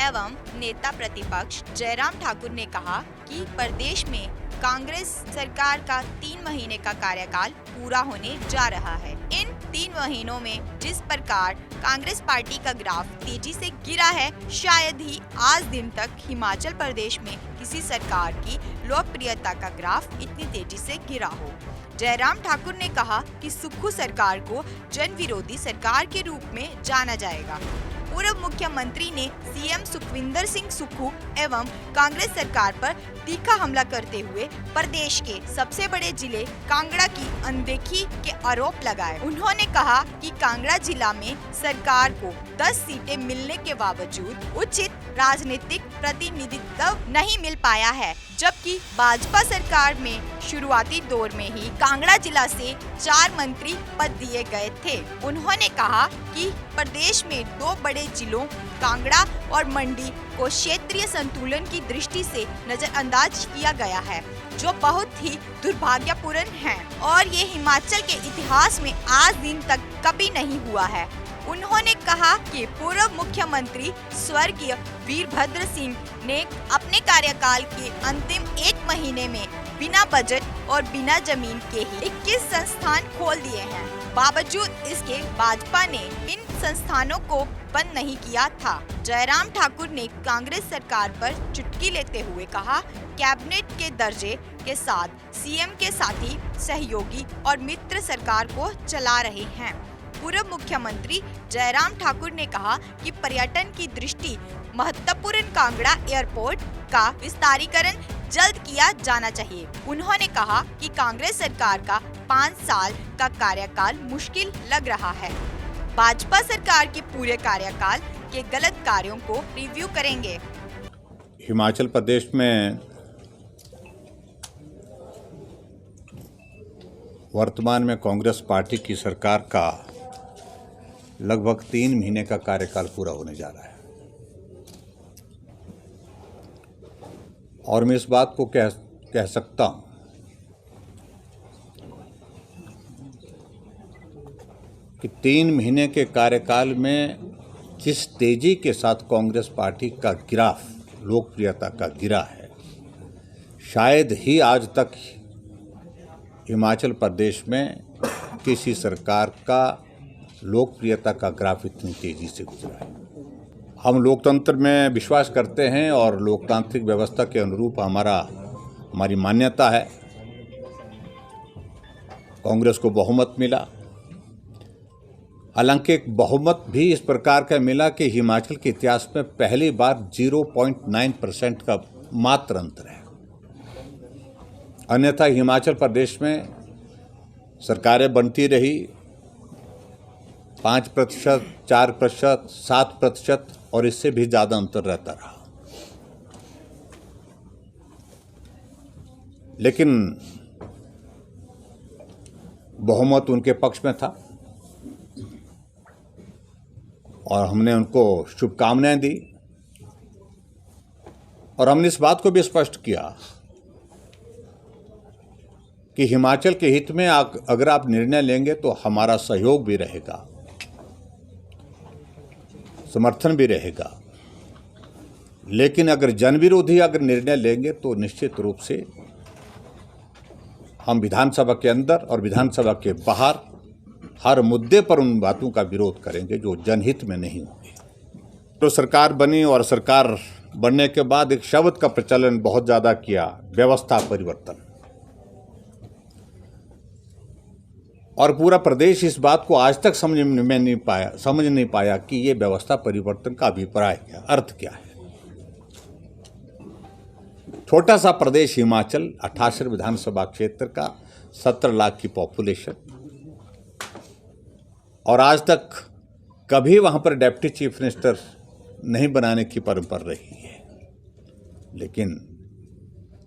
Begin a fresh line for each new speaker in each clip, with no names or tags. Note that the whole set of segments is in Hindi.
एवं नेता प्रतिपक्ष जयराम ठाकुर ने कहा कि प्रदेश में कांग्रेस सरकार का 3 महीने का कार्यकाल पूरा होने जा रहा है। इन 3 महीनों में जिस प्रकार कांग्रेस पार्टी का ग्राफ तेजी से गिरा है, शायद ही आज दिन तक हिमाचल प्रदेश में किसी सरकार की लोकप्रियता का ग्राफ इतनी तेजी से गिरा हो। जयराम ठाकुर ने कहा कि सुक्खू सरकार को जन विरोधी सरकार के रूप में जाना जाएगा। पूर्व मुख्यमंत्री ने सीएम सुखविंदर सिंह सुक्खू एवं कांग्रेस सरकार पर तीखा हमला करते हुए प्रदेश के सबसे बड़े जिले कांगड़ा की अनदेखी के आरोप लगाए। उन्होंने कहा कि कांगड़ा जिला में सरकार को 10 सीटें मिलने के बावजूद उचित राजनीतिक प्रतिनिधित्व नहीं मिल पाया है, जबकि भाजपा सरकार में शुरुआती दौर में ही कांगड़ा जिला से 4 मंत्री पद दिए गए थे। उन्होंने कहा कि प्रदेश में 2 बड़े जिलों कांगड़ा और मंडी को क्षेत्रीय संतुलन की दृष्टि से नजरअंदाज किया गया है, जो बहुत ही दुर्भाग्यपूर्ण है और ये हिमाचल के इतिहास में आज दिन तक कभी नहीं हुआ है। उन्होंने कहा कि पूर्व मुख्यमंत्री स्वर्गीय वीरभद्र सिंह ने अपने कार्यकाल के अंतिम 1 महीने में बिना बजट और बिना जमीन के ही 21 संस्थान खोल दिए हैं। बावजूद इसके भाजपा ने इन संस्थानों को बंद नहीं किया था। जयराम ठाकुर ने कांग्रेस सरकार पर चुटकी लेते हुए कहा, कैबिनेट के दर्जे के साथ सीएम के साथी सहयोगी और मित्र सरकार को चला रहे हैं। पूर्व मुख्यमंत्री जयराम ठाकुर ने कहा कि पर्यटन की दृष्टि महत्वपूर्ण कांगड़ा एयरपोर्ट का विस्तारीकरण जल्द किया जाना चाहिए। उन्होंने कहा कि कांग्रेस सरकार का 5 साल का कार्यकाल मुश्किल लग रहा है। भाजपा सरकार के पूरे कार्यकाल के गलत कार्यों को रिव्यू करेंगे।
हिमाचल प्रदेश में वर्तमान में कांग्रेस पार्टी की सरकार का लगभग 3 महीने का कार्यकाल पूरा होने जा रहा है और मैं इस बात को कह सकता हूं कि 3 महीने के कार्यकाल में जिस तेजी के साथ कांग्रेस पार्टी का ग्राफ लोकप्रियता का गिरा है, शायद ही आज तक हिमाचल प्रदेश में किसी सरकार का लोकप्रियता का ग्राफ इतनी तेजी से गुजरा है। हम लोकतंत्र में विश्वास करते हैं और लोकतांत्रिक व्यवस्था के अनुरूप हमारी मान्यता है। कांग्रेस को बहुमत मिला, हालांकि एक बहुमत भी इस प्रकार का मिला कि हिमाचल के इतिहास में पहली बार 0.9% का मात्र अंतर है। अन्यथा हिमाचल प्रदेश में सरकारें बनती रही 5%, 4%, 7% और इससे भी ज़्यादा अंतर रहता रहा। लेकिन बहुमत उनके पक्ष में था और हमने उनको शुभकामनाएं दी और हमने इस बात को भी स्पष्ट किया कि हिमाचल के हित में अगर आप निर्णय लेंगे तो हमारा सहयोग भी रहेगा, समर्थन भी रहेगा। लेकिन अगर जनविरोधी अगर निर्णय लेंगे तो निश्चित रूप से हम विधानसभा के अंदर और विधानसभा के बाहर हर मुद्दे पर उन बातों का विरोध करेंगे जो जनहित में नहीं होंगे। तो सरकार बनी और सरकार बनने के बाद एक शब्द का प्रचलन बहुत ज़्यादा किया, व्यवस्था परिवर्तन, और पूरा प्रदेश इस बात को आज तक समझ नहीं पाया कि ये व्यवस्था परिवर्तन का अभिप्राय क्या, अर्थ क्या है। छोटा सा प्रदेश हिमाचल, 88 विधानसभा क्षेत्र का, 17 लाख की पॉपुलेशन, और आज तक कभी वहां पर डिप्टी चीफ मिनिस्टर नहीं बनाने की परंपरा रही है। लेकिन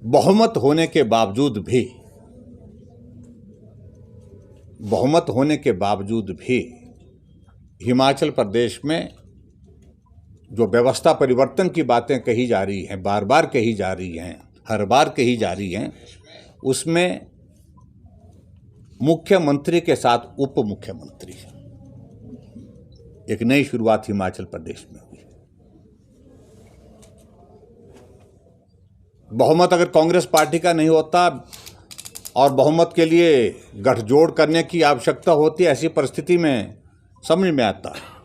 बहुमत होने के बावजूद भी हिमाचल प्रदेश में जो व्यवस्था परिवर्तन की बातें कही जा रही हैं, बार बार कही जा रही हैं, हर बार कही जा रही हैं, उसमें मुख्यमंत्री के साथ उप मुख्यमंत्री, एक नई शुरुआत हिमाचल प्रदेश में हुई। बहुमत अगर कांग्रेस पार्टी का नहीं होता और बहुमत के लिए गठजोड़ करने की आवश्यकता होती, ऐसी परिस्थिति में समझ में आता है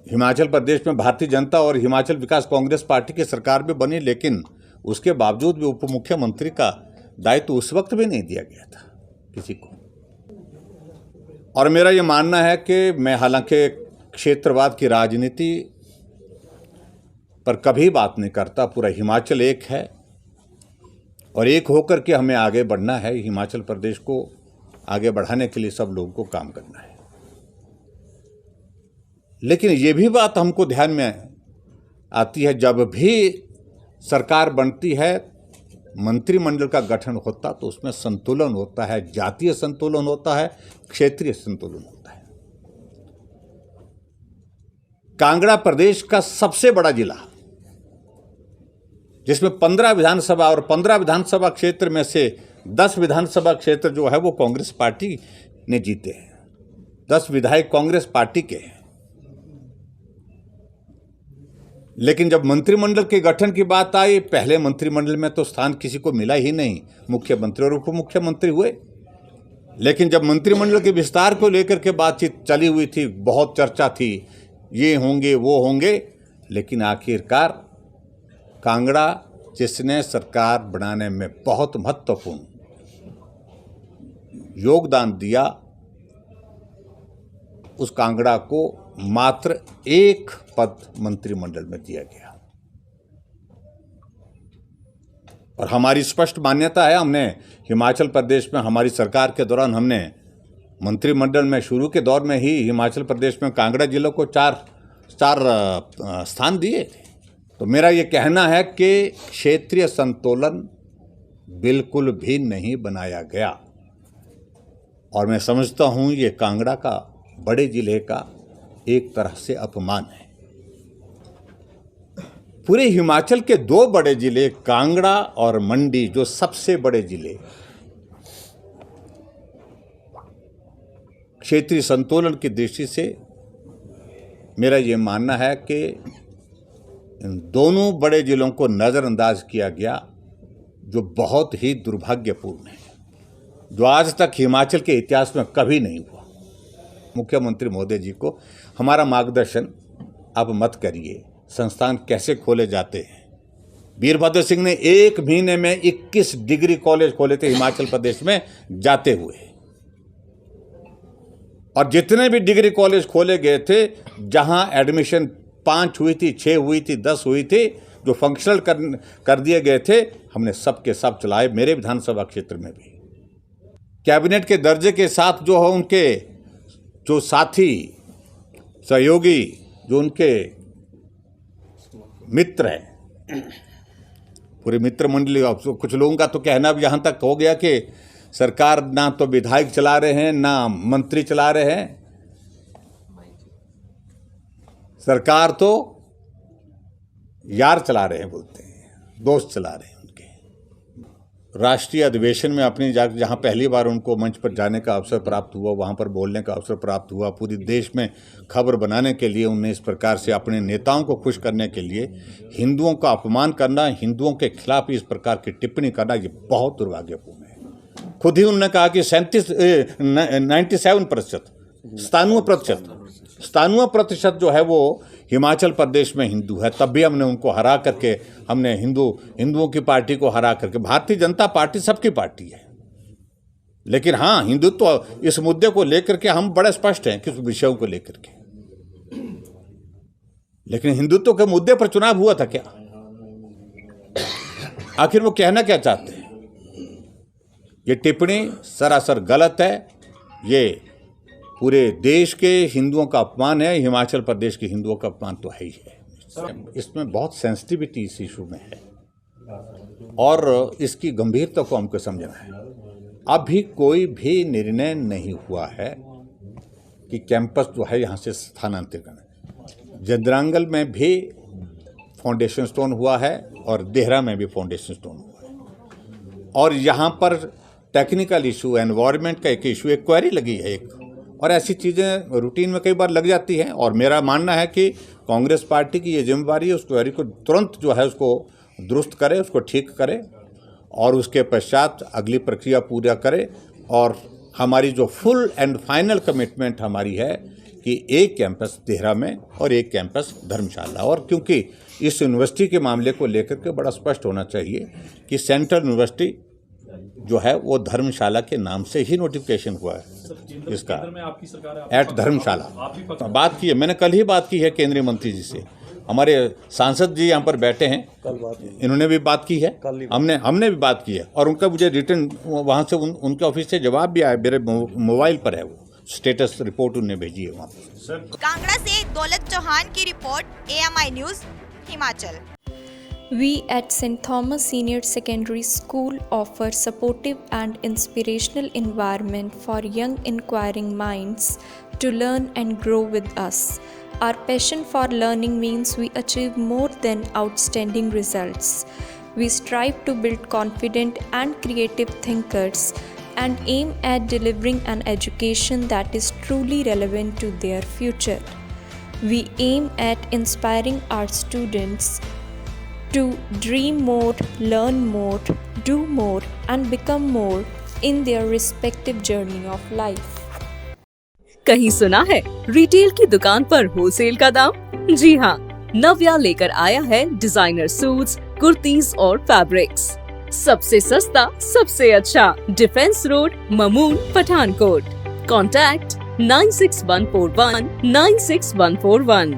हिमाचल प्रदेश में भारतीय जनता और हिमाचल विकास कांग्रेस पार्टी की सरकार भी बनी, लेकिन उसके बावजूद भी उप मुख्यमंत्री का दायित्व उस वक्त भी नहीं दिया गया था किसी को। और मेरा ये मानना है कि मैं हालांकि क्षेत्रवाद की राजनीति पर कभी बात नहीं करता, पूरा हिमाचल एक है और एक होकर के हमें आगे बढ़ना है। हिमाचल प्रदेश को आगे बढ़ाने के लिए सब लोगों को काम करना है। लेकिन ये भी बात हमको ध्यान में आती है, जब भी सरकार बनती है, मंत्रिमंडल का गठन होता तो उसमें संतुलन होता है, जातीय संतुलन होता है, क्षेत्रीय संतुलन होता है। कांगड़ा प्रदेश का सबसे बड़ा जिला, जिसमें 15 विधानसभा और 15 विधानसभा क्षेत्र में से 10 विधानसभा क्षेत्र जो है वो कांग्रेस पार्टी ने जीते हैं। 10 विधायक कांग्रेस पार्टी के हैं। लेकिन जब मंत्रिमंडल के गठन की बात आई, पहले मंत्रिमंडल में तो स्थान किसी को मिला ही नहीं, मुख्यमंत्री और उप मुख्यमंत्री हुए। लेकिन जब मंत्रिमंडल के विस्तार को लेकर के बातचीत चली हुई थी, बहुत चर्चा थी, ये होंगे वो होंगे, लेकिन आखिरकार कांगड़ा, जिसने सरकार बनाने में बहुत महत्वपूर्ण योगदान दिया, उस कांगड़ा को मात्र 1 पद मंत्रिमंडल में दिया गया। और हमारी स्पष्ट मान्यता है, हमने हिमाचल प्रदेश में हमारी सरकार के दौरान हमने मंत्रिमंडल में शुरू के दौर में ही हिमाचल प्रदेश में कांगड़ा जिले को 4 स्थान दिए थे। तो मेरा ये कहना है कि क्षेत्रीय संतुलन बिल्कुल भी नहीं बनाया गया और मैं समझता हूँ ये कांगड़ा का, बड़े जिले का एक तरह से अपमान है। पूरे हिमाचल के 2 बड़े जिले, कांगड़ा और मंडी, जो सबसे बड़े जिले, क्षेत्रीय संतुलन की दृष्टि से मेरा ये मानना है कि इन दोनों बड़े जिलों को नज़रअंदाज किया गया, जो बहुत ही दुर्भाग्यपूर्ण है, जो आज तक हिमाचल के इतिहास में कभी नहीं हुआ। मुख्यमंत्री महोदय जी को हमारा मार्गदर्शन आप मत करिए, संस्थान कैसे खोले जाते हैं। वीरभद्र सिंह ने 1 महीने में 21 डिग्री कॉलेज खोले थे हिमाचल प्रदेश में जाते हुए, और जितने भी डिग्री कॉलेज खोले गए थे, जहां एडमिशन 5 हुई थी, 6 हुई थी, 10 हुई थी, जो फंक्शनल कर दिए गए थे, हमने सब के सब चलाए। मेरे विधानसभा क्षेत्र में भी कैबिनेट के दर्जे के साथ जो हो, उनके जो साथी सहयोगी, जो उनके मित्र हैं, पूरे मित्र मंडली, कुछ लोगों का तो कहना अब यहाँ तक हो गया कि सरकार ना तो विधायक चला रहे हैं, ना मंत्री चला रहे हैं, सरकार तो यार चला रहे हैं, बोलते हैं, दोस्त चला रहे हैं। राष्ट्रीय अधिवेशन में अपनी जहाँ पहली बार उनको मंच पर जाने का अवसर प्राप्त हुआ, वहाँ पर बोलने का अवसर प्राप्त हुआ, पूरी देश में खबर बनाने के लिए उन्हें इस प्रकार से अपने नेताओं को खुश करने के लिए हिंदुओं का अपमान करना, हिंदुओं के खिलाफ इस प्रकार की टिप्पणी करना, ये बहुत दुर्भाग्यपूर्ण है। खुद ही उन्होंने कहा कि 97%, 97% जो है वो हिमाचल प्रदेश में हिंदू है। तब भी हमने उनको हरा करके, हमने हिंदुओं की पार्टी को हरा करके, भारतीय जनता पार्टी सबकी पार्टी है, लेकिन हाँ, हिंदुत्व तो इस मुद्दे को लेकर के हम बड़े स्पष्ट हैं, किस विषयों को लेकर के। लेकिन हिंदुत्व के मुद्दे पर चुनाव हुआ था क्या? आखिर वो कहना क्या चाहते हैं? ये टिप्पणी सरासर गलत है। ये पूरे देश के हिंदुओं का अपमान है, हिमाचल प्रदेश के हिंदुओं का अपमान तो है ही है। इसमें बहुत सेंसिटिविटी इस इशू में है और इसकी गंभीरता को हमको समझना है। अभी कोई भी निर्णय नहीं हुआ है कि कैंपस जो है यहाँ से स्थानांतरित करना। जंद्रांगल में भी फाउंडेशन स्टोन हुआ है और देहरा में भी फाउंडेशन स्टोन हुआ है, और यहाँ पर टेक्निकल इशू, एनवायरनमेंट का एक इशू, एक क्वेरी लगी है एक, और ऐसी चीज़ें रूटीन में कई बार लग जाती हैं। और मेरा मानना है कि कांग्रेस पार्टी की ये जिम्मेदारी है उस क्वेरी को तुरंत जो है उसको दुरुस्त करे, उसको ठीक करे और उसके पश्चात अगली प्रक्रिया पूरा करे। और हमारी जो फुल एंड फाइनल कमिटमेंट हमारी है कि एक कैंपस देहरा में और एक कैंपस धर्मशाला। और क्योंकि इस यूनिवर्सिटी के मामले को लेकर के बड़ा स्पष्ट होना चाहिए कि सेंट्रल यूनिवर्सिटी जो है वो धर्मशाला के नाम से ही नोटिफिकेशन हुआ है इसका, एट धर्मशाला। बात की है, मैंने कल ही बात की है केंद्रीय मंत्री जी से, हमारे सांसद जी यहाँ पर बैठे हैं, इन्होंने भी बात की है, हमने भी बात की है और उनका मुझे रिटर्न वहाँ से उनके ऑफिस से जवाब भी आया, मेरे मोबाइल पर है, वो स्टेटस रिपोर्ट उन्होंने भेजी है वहाँ पर।
कांगड़ा से दौलत चौहान की report, AMI news, Himachal.
We at St. Thomas Senior Secondary School offer supportive and inspirational environment for young inquiring minds to learn and grow with us. Our passion for learning means we achieve more than outstanding results. We strive to build confident and creative thinkers and aim at delivering an education that is truly relevant to their future. We aim at inspiring our students to dream more, learn more, do more, and become more in their respective journey of life.
कहीं सुना है रिटेल की दुकान पर होलसेल का दाम? जी हाँ, नव्या लेकर आया है डिजाइनर सूट्स, कुर्तीज और फैब्रिक्स। सबसे सस्ता, सबसे अच्छा, defence road, Mamun, Pathankot. Contact 9614196141।